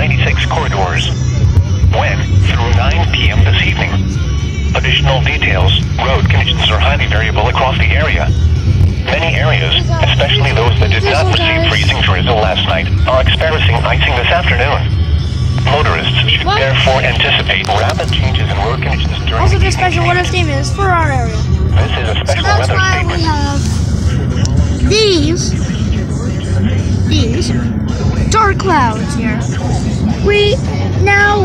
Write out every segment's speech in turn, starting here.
96 corridors. Wet through 9 p.m. this evening. Additional details, road conditions are highly variable across the area. Many areas, especially those that did not receive freezing drizzle last night, are experiencing icing this afternoon. Motorists should therefore anticipate rapid changes in road conditions during also the special weather statement is for our area. This is a special weather statement. We have these dark clouds here.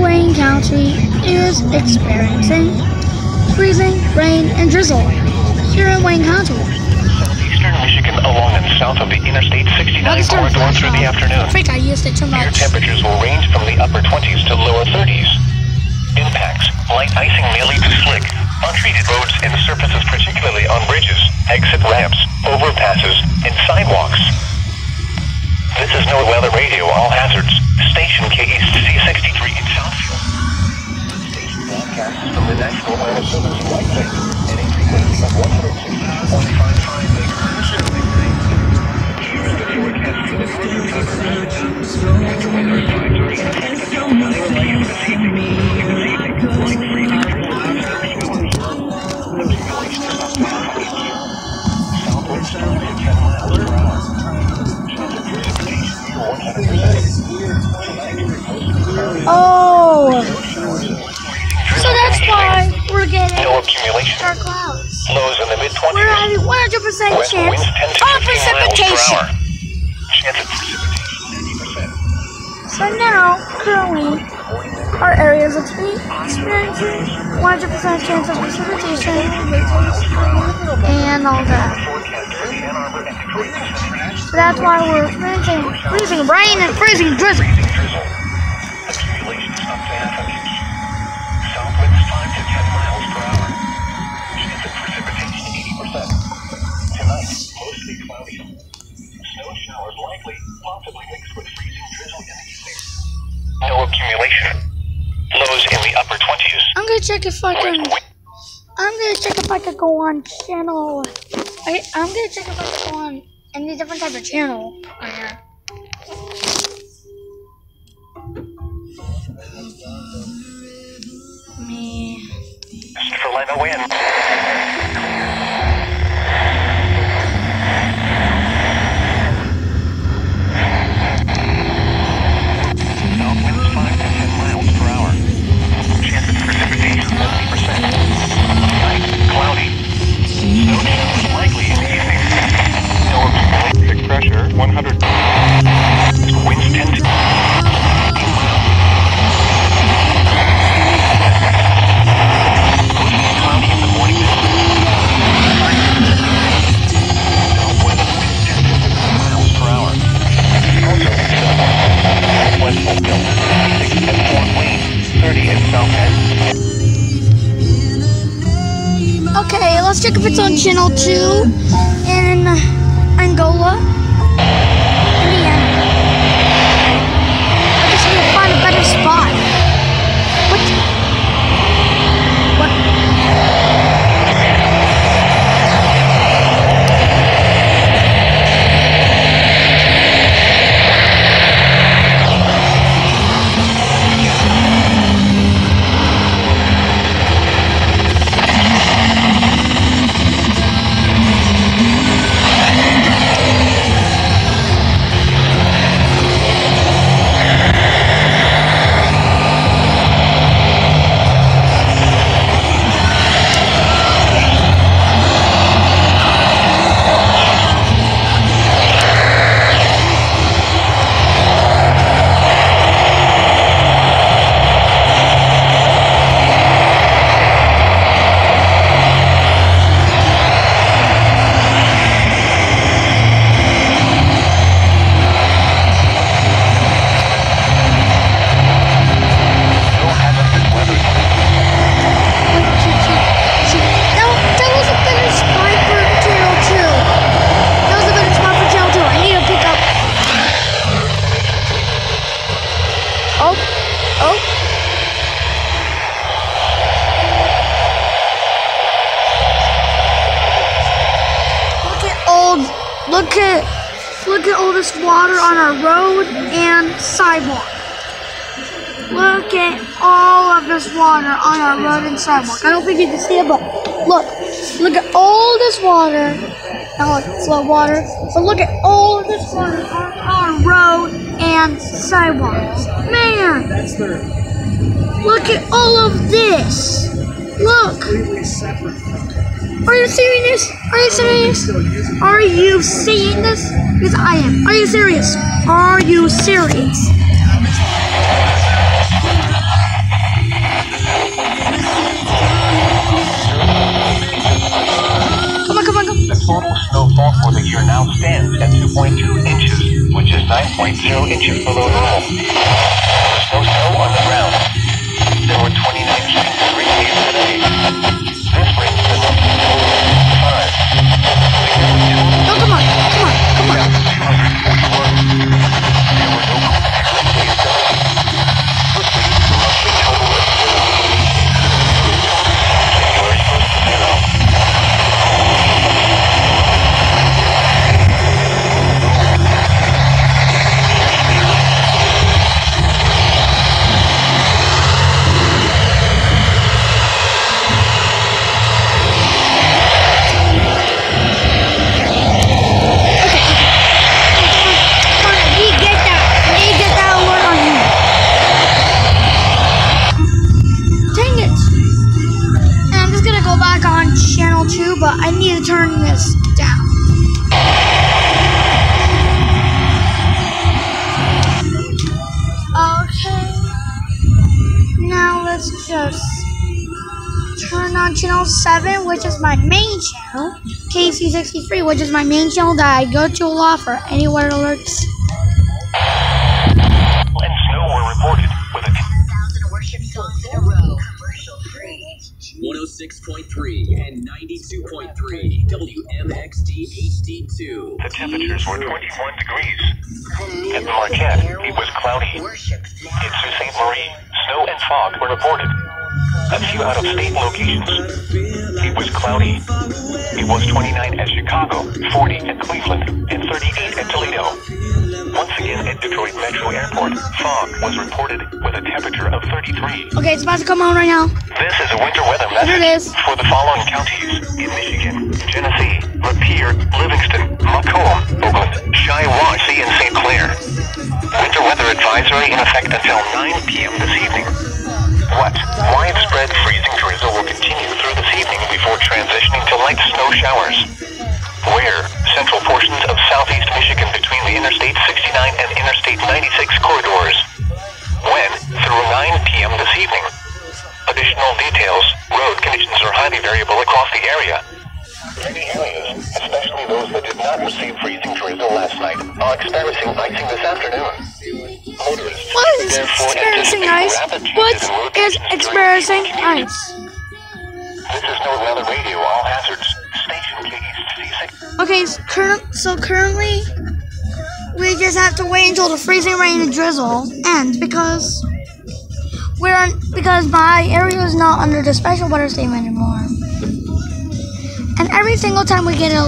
Wayne County is experiencing freezing, rain, and drizzle here in Wayne County. Southeastern Michigan along and south of the Interstate 69 corridor through the afternoon. I used it too much. Air temperatures will range from the upper 20s to lower 30s. Impacts, light icing may lead to slick, untreated roads and surfaces, particularly on bridges, exit ramps, overpasses, and sidewalks. This is NOAA Weather Radio, all hazards. Station KEC 63 in Southfield. The station broadcasts from the National Weather Service flight site at a frequency of 160.55 megahertz. Here is the forecast for the northern coast. Winter weather advisory in effect until 9 a.m. this evening. Light freezing drizzle and accumulation of up to half an inch. Southward sound at 10 miles per hour. Chance of precipitation near 100%. Oh, so that's why we're getting no accumulation. dark clouds. Lows in the mid-20s. We're having 100% chance of precipitation. Chance of precipitation 90%. So now, currently, our area is experiencing 100% chance of precipitation and all that. So that's why we're experiencing freezing rain and freezing drizzle. Accumulations up to half an inch. Southwinds 5 to 10 miles per hour. Chance of precipitation 80%. Tonight, mostly cloudy. Snow showers likely, possibly mixed with freezing drizzle in the evening. No accumulation. Lows in the upper 20s. I'm gonna check if I can go on channel. I'm gonna check if I can go on any different type of channel right here. For Lima win. Southwinds 5 to 10 miles per hour. Chance of precipitation 70%. Night, cloudy. Snow showers likely in the evening. No accumulated pressure 100. Winds 10 to 15 miles. Cloudy in the morning. Southwest winds 10 to 15 miles per hour. Also in Southwest Oakville, 56 at Fort Wayne, 30 at South End. Okay, let's check if it's on channel 2 in Angola, Indiana. I just need to find a better spot. What? Look at all this water on our road and sidewalk. Look at all of this water on our road and sidewalk. I don't think you can see it, but look at all this water. Not like flood water, but look at all of this water on our road and sidewalks. Man, look at all of this. Look. Are you seeing this? Are you serious? Are you seeing this? Because I am. Are you serious? Are you serious? Come on. The total snowfall for the year now stands at 2.2 inches, which is 9.0 inches below normal. No snow on the ground. There were 29 feet of rain today. This brings the number to 5. Oh, come on. There were no contacts days today. This brings the monthly total of January 1st to 0. But I need to turn this down. Okay. Now let's just turn on channel 7, which is my main channel. KC63, which is my main channel that I go to a lot for any weather alerts. And snow were reported with a 1,000 worship songs in a row. Commercial free. 106.3 and 92.3 WMXD HD2. The temperatures were 21 degrees. At Marquette, it was cloudy. In Sault Ste. Marie, snow and fog were reported. A few out-of-state locations. It was cloudy. It was 29 at Chicago, 40 at Cleveland, and 38 at Toledo. Once again at Detroit Metro Airport, fog was reported with a temperature of 33. Okay, it's about to come on right now. This is a winter weather Here it message is. for the following counties in Michigan: Genesee, Lapeer, Livingston, Macomb, Oakland, Shiawassee, and St. Clair. Winter weather advisory in effect until 9 p.m. this evening. What? Widespread freezing drizzle will continue through this evening before transitioning to light snow showers. Where? Central portions of southeast Michigan between the Interstate 69 and Interstate 96 corridors. When? Through 9 p.m. this evening. Additional details: road conditions are highly variable across the area. Many areas, especially those that did not receive freezing drizzle last night, are experiencing icing this afternoon. Motorists What is therefore experiencing anticipate ice? rapid What changes in road is conditions experiencing during the evening ice? commute. This is North Weather Radio, all hazards. Station KEC6. Okay, so currently we just have to wait until the freezing rain and drizzle ends because my area is not under the special weather statement anymore. And every single time we get an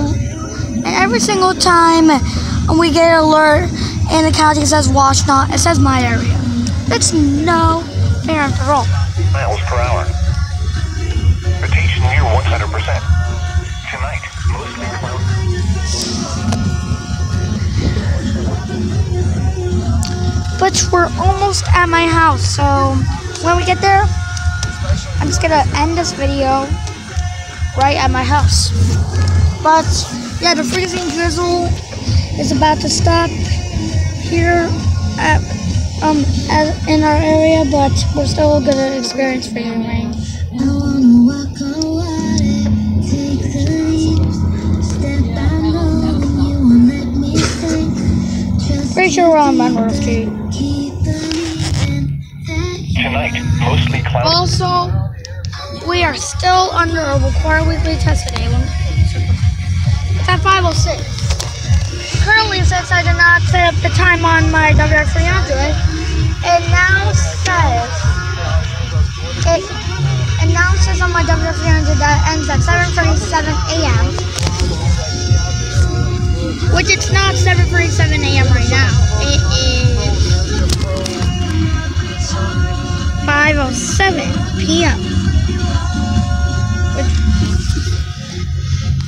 alert and the county says watch not, it says my area. That's no fair after all. Miles per hour. Rotation near 100%. Tonight, mostly cloudy. But we're almost at my house, so when we get there, I'm just gonna end this video right at my house. But yeah, the freezing drizzle is about to stop here at in our area, but we're still gonna experience freezing rain. Pretty sure we're on Monroe Street. Tonight, mostly cloudy. Also, we are still under a required weekly test today. It's at 5:06. Currently, since I did not set up the time on my WX300, it now says on my WX300 that it ends at 7:37 a.m. Which it's not 7:37 a.m. right now. It is p.m.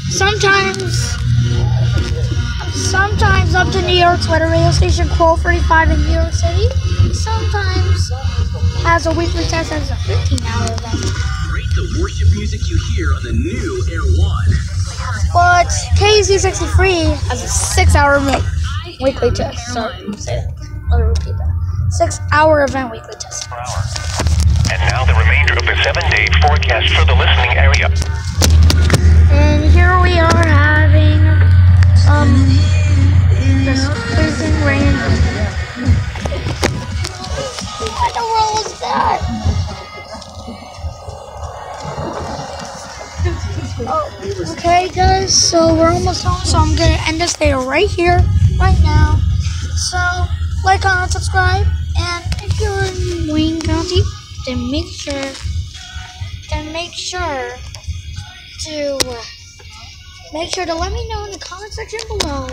Sometimes up to New York's weather radio station 12:35 in New York City. Sometimes has a weekly test as a 15-hour event. Rate the worship music you hear on the new Air One. But KZ63 has a 6-hour weekly test. Sorry, say that. Let me repeat that. 6-hour event weekly test. And now the remainder of the 7-day forecast for the listening area. And here we are having this freezing rain. What the world was that? Oh, okay, guys. So we're almost home. So I'm gonna end this video right here, right now. So like, comment, subscribe, and if you're in Wayne County, then make sure to let me know in the comment section below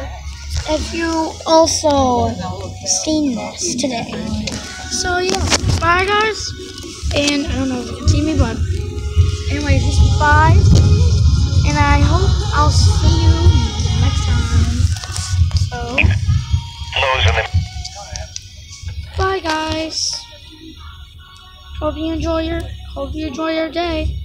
if you also seen this today. So yeah, bye guys, and I don't know if you can see me, but anyway, just bye, and I hope I'll see you next time. So Lows in the bye guys. Hope you enjoy your day.